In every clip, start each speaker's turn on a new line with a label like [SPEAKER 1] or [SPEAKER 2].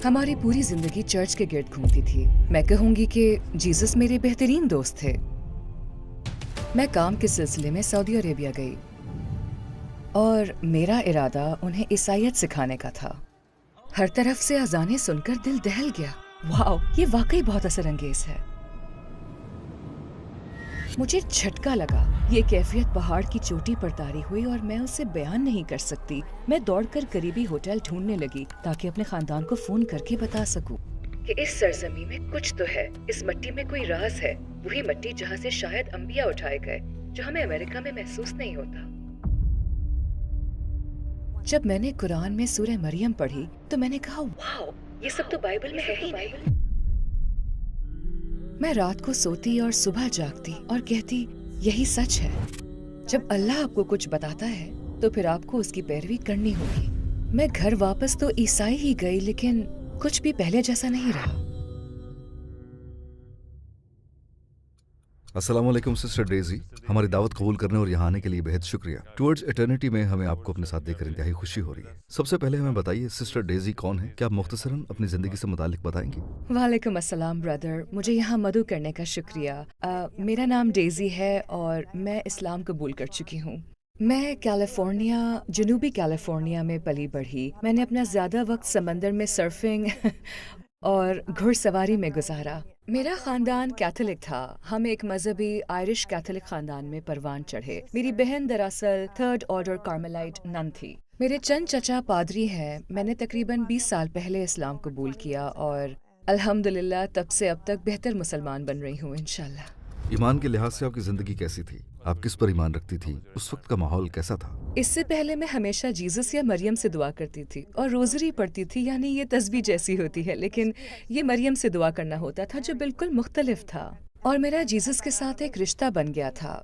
[SPEAKER 1] हमारी पूरी जिंदगी चर्च के गिर्द घूमती थी। मैं कहूंगी कि जीसस मेरे बेहतरीन दोस्त थे। मैं काम के सिलसिले में सऊदी अरेबिया गई और मेरा इरादा उन्हें ईसाईयत सिखाने का था। हर तरफ से अजानें सुनकर दिल दहल गया। वाओ, ये वाकई बहुत असर अंगेज है। मुझे झटका लगा। ये कैफियत पहाड़ की चोटी पर तारी हुई और मैं उसे बयान नहीं कर सकती। मैं दौड़कर करीबी होटल ढूंढने लगी ताकि अपने खानदान को फोन करके बता सकूं कि इस सरजमी में कुछ तो है, इस मिट्टी में कोई राज है, वही मिट्टी जहाँ से शायद अंबिया उठाए गए, जो हमें अमेरिका में महसूस नहीं होता। जब मैंने कुरान में सूरह मरियम पढ़ी तो मैंने कहा, वाओ, ये सब तो बाइबल में है ही नहीं। मैं रात को सोती और सुबह जागती और कहती, यही सच है। जब अल्लाह आपको कुछ बताता है तो फिर आपको उसकी पैरवी करनी होगी। मैं घर वापस तो ईसाई ही गई, लेकिन कुछ भी पहले जैसा नहीं रहा।
[SPEAKER 2] अस्सलाम वालेकुम सिस्टर डेजी, हमारी दावत कबूल करने और यहाँ आने के लिए बेहद शुक्रिया। टुवर्ड्स एटर्निटी में हमें आपको अपने साथ देखकर इंतहाई खुशी हो रही है। सबसे पहले हमें बताइए सिस्टर डेजी कौन है? क्या आप मुख्तसरन अपनी जिंदगी से मुतालिक बताएंगी?
[SPEAKER 1] वालेकुम अस्सलाम ब्रदर, मुझे यहाँ मदु करने का शुक्रिया। मेरा नाम डेजी है और मैं इस्लाम कबूल कर चुकी हूँ। मैं कैलिफोर्निया, जनूबी कैलिफोर्निया में पली बढ़ी। मैंने अपना ज्यादा वक्त समंदर में सर्फिंग और घुड़सवारी में गुजारा। मेरा खानदान कैथोलिक था। हम एक मजहबी आयरिश कैथोलिक खानदान में परवान चढ़े। मेरी बहन दरअसल थर्ड ऑर्डर कार्मेलाइट नन थी। मेरे चंद चचा पादरी हैं। मैंने तकरीबन 20 साल पहले इस्लाम कबूल किया और अल्हम्दुलिल्लाह तब से अब तक बेहतर मुसलमान बन रही हूँ इंशाल्लाह।
[SPEAKER 2] ईमान के लिहाज से आपकी जिंदगी कैसी थी? आप किस पर ईमान रखती थी? उस वक्त का माहौल कैसा था?
[SPEAKER 1] इससे पहले मैं हमेशा जीसस या मरियम से दुआ करती थी और रोजरी पढ़ती थी, यानी ये तस्बीह जैसी होती है, लेकिन ये मरियम से दुआ करना होता था जो बिल्कुल मुख्तलिफ था। और मेरा जीसस के साथ एक रिश्ता बन गया था।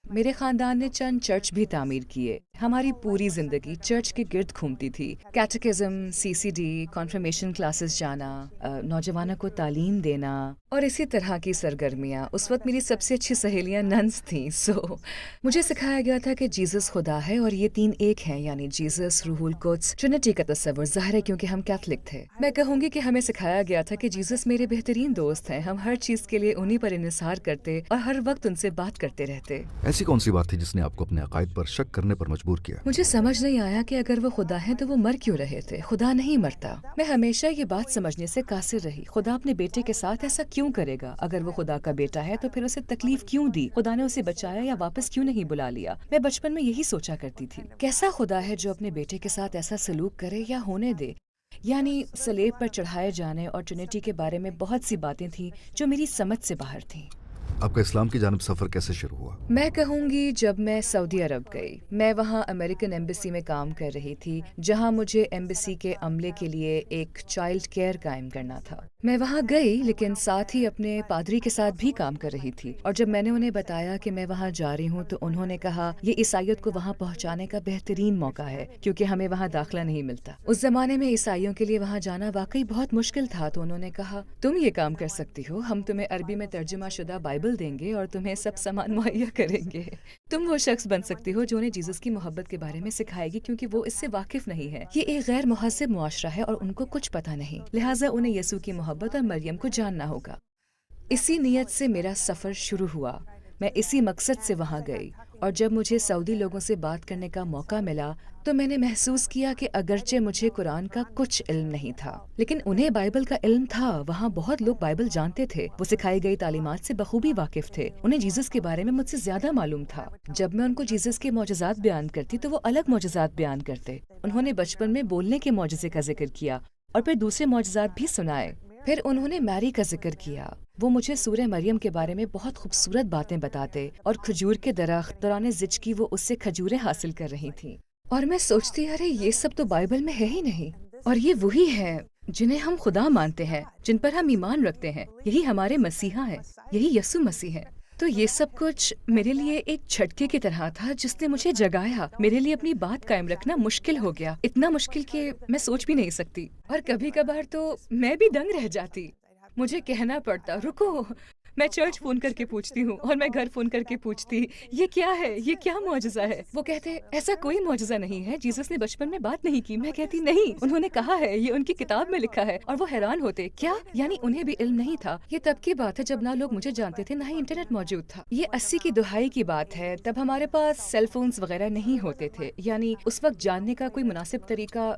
[SPEAKER 1] मेरे खानदान ने चंद चर्च भी तामीर किए। हमारी पूरी जिंदगी चर्च के गिर्द घूमती थी। कैटेकिज्म, सीसीडी, कॉन्फर्मेशन क्लासेस जाना, नौजवानों को तालीम देना और इसी तरह की सरगर्मियाँ। उस वक्त मेरी सबसे अच्छी सहेलियाँ नन्स थीं। सो मुझे सिखाया गया था कि जीसस खुदा है और ये तीन एक हैं, यानी जीसस, रूहुल कुद्स, ट्रिनिटी का तस्वुर। ज़ाहिर है क्योंकि हम कैथलिक थे। मैं कहूँगी कि हमें सिखाया गया था कि जीसस मेरे बेहतरीन दोस्त हैं। हम हर चीज़ के लिए उन्हीं पर इन्हिसार करते और हर वक्त उनसे बात करते रहते।
[SPEAKER 2] ऐसी कौन सी बात थी जिसने आपको अपने अकायद पर शक करने पर मजबूर किया?
[SPEAKER 1] मुझे समझ नहीं आया कि अगर वो खुदा है तो वो मर क्यों रहे थे। खुदा नहीं मरता। मैं हमेशा ये बात समझने से कासिर रही, खुदा अपने बेटे के साथ ऐसा क्यों करेगा? अगर वो खुदा का बेटा है तो फिर उसे तकलीफ क्यों दी? खुदा ने उसे बचाया या वापस क्यों नहीं बुला लिया? मैं बचपन में यही सोचा करती थी, कैसा खुदा है जो अपने बेटे के साथ ऐसा सलूक करे या होने दे। यानी सलेब पर चढ़ाए जाने और ट्रिनिटी के बारे में बहुत सी बातें थी जो मेरी समझ से बाहर थी।
[SPEAKER 2] आपका इस्लाम की जानिब सफर कैसे शुरू हुआ?
[SPEAKER 1] मैं कहूँगी जब मैं सऊदी अरब गई। मैं वहाँ अमेरिकन एम्बेसी में काम कर रही थी, जहाँ मुझे एम्बेसी के अमले के लिए एक चाइल्ड केयर कायम करना था। मैं वहाँ गई, लेकिन साथ ही अपने पादरी के साथ भी काम कर रही थी। और जब मैंने उन्हें बताया कि मैं वहाँ जा रही हूँ तो उन्होंने कहा, ये ईसाइयत को वहाँ पहुँचाने का बेहतरीन मौका है क्योंकि हमें वहाँ दाखिला नहीं मिलता। उस जमाने में ईसाइयों के लिए वहाँ जाना वाकई बहुत मुश्किल था। तो उन्होंने कहा, तुम ये काम कर सकती हो, हम तुम्हें अरबी में तर्जुमा शुदा बाइबल देंगे और तुम्हें सब सामान मुहैया करेंगे। तुम वो शख्स बन सकती हो जो उन्हें जीसस की मोहब्बत के बारे में सिखाएगी, क्योंकि वो इससे वाकिफ नहीं है। ये एक गैर मुहज़्ज़ब मुआशरा है और उनको कुछ पता नहीं, लिहाजा उन्हें यसू की मोहब्बत और मरियम को जानना होगा। इसी नीयत से मेरा सफर शुरू हुआ। मैं इसी मकसद से वहाँ गई और जब मुझे सऊदी लोगों से बात करने का मौका मिला तो मैंने महसूस किया कि अगरचे मुझे कुरान का कुछ इल्म नहीं था, लेकिन उन्हें बाइबल का इल्म था। वहाँ बहुत लोग बाइबल जानते थे, वो सिखाई गई तालीमात से बखूबी वाकिफ थे। उन्हें जीसस के बारे में मुझसे ज्यादा मालूम था। जब मैं उनको जीसस के मौजज़ात बयान करती तो वो अलग मौजज़ात बयान करते। उन्होंने बचपन में बोलने के मौजज़े का जिक्र किया और फिर दूसरे मौजज़ात भी सुनाए। फिर उन्होंने मैरी का जिक्र किया। वो मुझे सूरह मरियम के बारे में बहुत खूबसूरत बातें बताते और खजूर के दरख्त दौरान जिज की वो उससे खजूरें हासिल कर रही थी। और मैं सोचती, अरे ये सब तो बाइबल में है ही नहीं, और ये वही है जिन्हें हम खुदा मानते हैं, जिन पर हम ईमान रखते हैं। यही हमारे मसीहा है, यही यसु मसीह है। तो ये सब कुछ मेरे लिए एक झटके की तरह था जिसने मुझे जगाया। मेरे लिए अपनी बात कायम रखना मुश्किल हो गया, इतना मुश्किल कि मैं सोच भी नहीं सकती। और कभी कभार तो मैं भी दंग रह जाती। मुझे कहना पड़ता, रुको, میں چرچ فون کر کے پوچھتی ہوں اور میں گھر فون کر کے پوچھتی یہ کیا ہے، یہ کیا معجزہ ہے؟ وہ کہتے ایسا کوئی معجزہ نہیں ہے، جیسس نے بچپن میں بات نہیں کی۔ میں کہتی نہیں، انہوں نے کہا ہے، یہ ان کی کتاب میں لکھا ہے۔ اور وہ حیران ہوتے، کیا؟ یعنی انہیں بھی علم نہیں تھا۔ یہ تب کی بات ہے جب نہ لوگ مجھے جانتے تھے، نہ ہی انٹرنیٹ موجود تھا۔ یہ 80 کی دہائی کی بات ہے، تب ہمارے پاس سیل فونز وغیرہ نہیں ہوتے تھے، یعنی اس وقت جاننے کا کوئی مناسب طریقہ